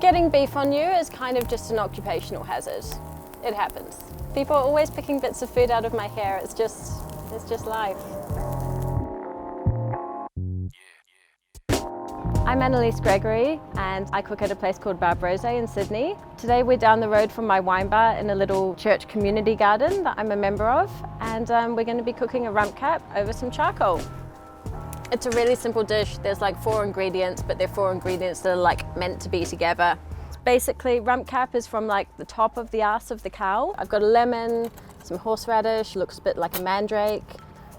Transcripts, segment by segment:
Getting beef on you is kind of just an occupational hazard. It happens. People are always picking bits of food out of my hair. It's just life. I'm Analiese Gregory and I cook at a place called Brosé in Sydney. Today we're down the road from my wine bar in a little church community garden that I'm a member of, and we're going to be cooking a rump cap over some charcoal. It's a really simple dish. There's like 4 ingredients, but they're 4 ingredients that are like meant to be together. Basically, rump cap is from like the top of the arse of the cow. I've got a lemon, some horseradish, looks a bit like a mandrake,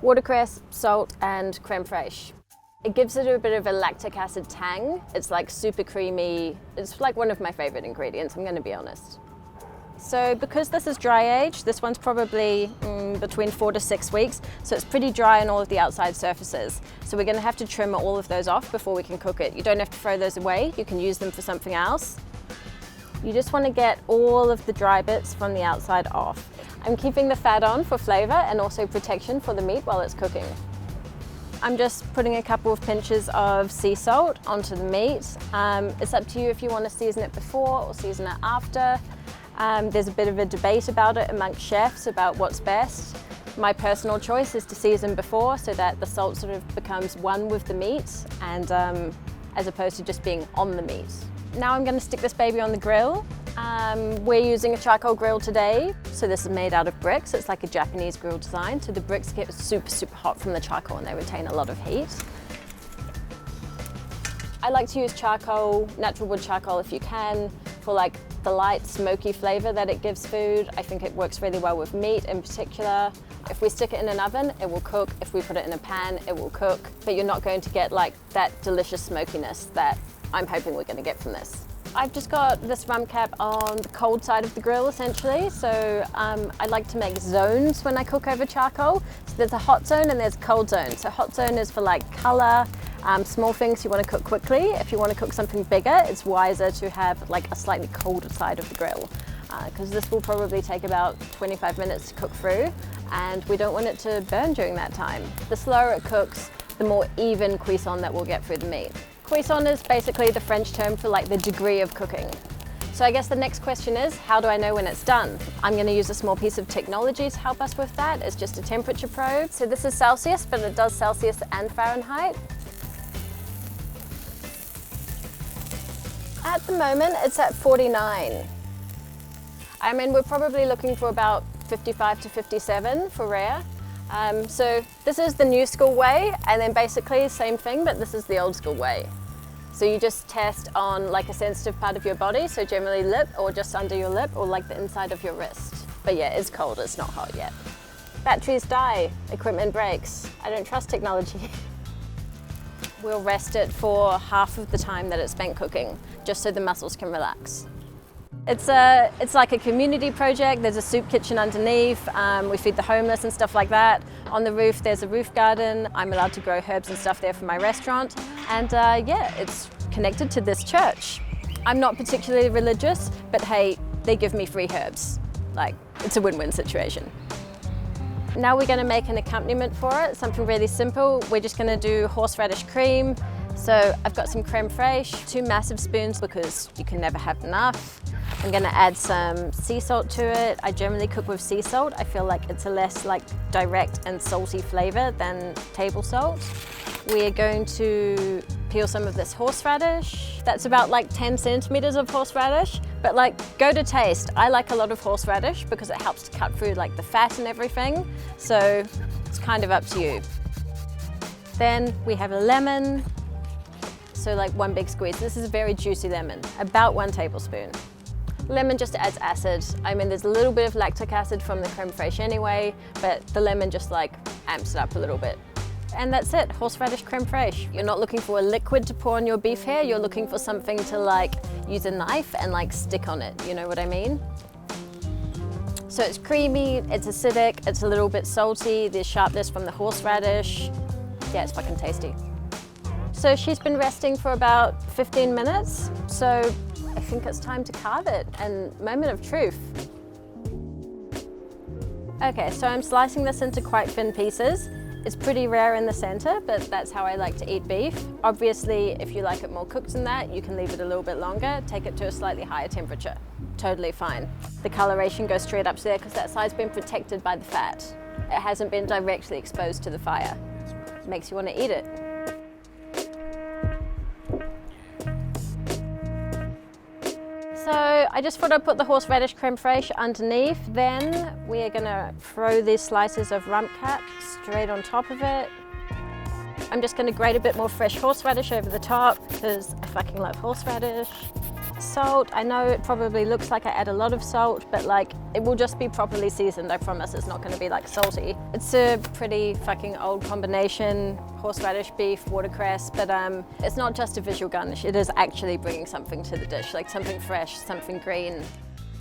watercress, salt and creme fraiche. It gives it a bit of a lactic acid tang. It's like super creamy. It's like one of my favorite ingredients, I'm gonna be honest. So because this is dry aged, this one's probably between 4 to 6 weeks, so it's pretty dry on all of the outside surfaces. So we're gonna have to trim all of those off before we can cook it. You don't have to throw those away, you can use them for something else. You just wanna get all of the dry bits from the outside off. I'm keeping the fat on for flavor and also protection for the meat while it's cooking. I'm just putting a couple of pinches of sea salt onto the meat. It's up to you if you want to season it before or season it after. There's a bit of a debate about it amongst chefs about what's best. My personal choice is to season before so that the salt sort of becomes one with the meat, and as opposed to just being on the meat. Now I'm going to stick this baby on the grill. We're using a charcoal grill today, so this is made out of bricks. It's like a Japanese grill design, so the bricks get super hot from the charcoal and they retain a lot of heat. I like to use charcoal, natural wood charcoal if you can, for like the light smoky flavour that it gives food. I think it works really well with meat in particular. If we stick it in an oven, it will cook. If we put it in a pan, it will cook, but you're not going to get like that delicious smokiness that I'm hoping we're going to get from this. I've just got this rump cap on the cold side of the grill essentially, so I like to make zones when I cook over charcoal. So there's a hot zone and there's a cold zone. So hot zone is for like colour, small things you want to cook quickly. If you want to cook something bigger, it's wiser to have like a slightly colder side of the grill, because this will probably take about 25 minutes to cook through and we don't want it to burn during that time. The slower it cooks, the more even cuisson that we'll get through the meat. Cuisson is basically the French term for like the degree of cooking. So I guess the next question is, how do I know when it's done? I'm going to use a small piece of technology to help us with that. It's just a temperature probe. So this is Celsius, but it does Celsius and Fahrenheit. At the moment, it's at 49. I mean, we're probably looking for about 55 to 57 for rare. So this is the new school way, and then basically same thing, but this is the old school way. So you just test on like a sensitive part of your body, so generally lip or just under your lip or like the inside of your wrist. But yeah, it's cold, it's not hot yet. Batteries die, equipment breaks. I don't trust technology. We'll rest it for half of the time that it's spent cooking, just so the muscles can relax. It's like a community project. There's a soup kitchen underneath. We feed the homeless and stuff like that. On the roof, there's a roof garden. I'm allowed to grow herbs and stuff there for my restaurant. And yeah, it's connected to this church. I'm not particularly religious, but hey, they give me free herbs. Like, it's a win-win situation. Now we're going to make an accompaniment for it, something really simple. We're just going to do horseradish cream. So I've got some creme fraiche, 2 massive spoons because you can never have enough. I'm going to add some sea salt to it. I generally cook with sea salt. I feel like it's a less like direct and salty flavour than table salt. We are going to peel some of this horseradish. That's about like 10 centimetres of horseradish, but like go to taste. I like a lot of horseradish because it helps to cut through like the fat and everything. So it's kind of up to you. Then we have a lemon. So like 1 big squeeze. This is a very juicy lemon, about 1 tablespoon. Lemon just adds acid. I mean, there's a little bit of lactic acid from the creme fraiche anyway, but the lemon just like amps it up a little bit. And that's it, horseradish creme fraiche. You're not looking for a liquid to pour on your beef here, you're looking for something to like use a knife and like stick on it, you know what I mean? So it's creamy, it's acidic, it's a little bit salty, there's sharpness from the horseradish. Yeah, it's fucking tasty. So she's been resting for about 15 minutes, so I think it's time to carve it, and moment of truth. Okay, so I'm slicing this into quite thin pieces. It's pretty rare in the center, but that's how I like to eat beef. Obviously, if you like it more cooked than that, you can leave it a little bit longer, take it to a slightly higher temperature. Totally fine. The coloration goes straight up there because that side's been protected by the fat. It hasn't been directly exposed to the fire. It makes you want to eat it. So I just thought I'd put the horseradish creme fraiche underneath. Then we are gonna throw these slices of rump cut straight on top of it. I'm just gonna grate a bit more fresh horseradish over the top because I fucking love horseradish. Salt, I know it probably looks like I add a lot of salt, but like it will just be properly seasoned. I promise it's not gonna be like salty. It's a pretty fucking old combination, horseradish, beef, watercress, but it's not just a visual garnish. It is actually bringing something to the dish, like something fresh, something green,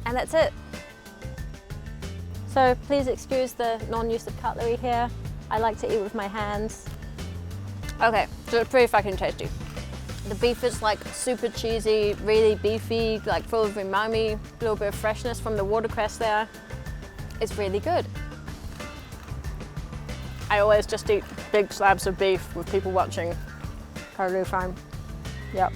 and that's it. So please excuse the non-use of cutlery here. I like to eat with my hands. Okay, so it's pretty fucking tasty. The beef is like super cheesy, really beefy, like full of umami, a little bit of freshness from the watercress there. It's really good. I always just eat big slabs of beef with people watching. Totally fine. Yep.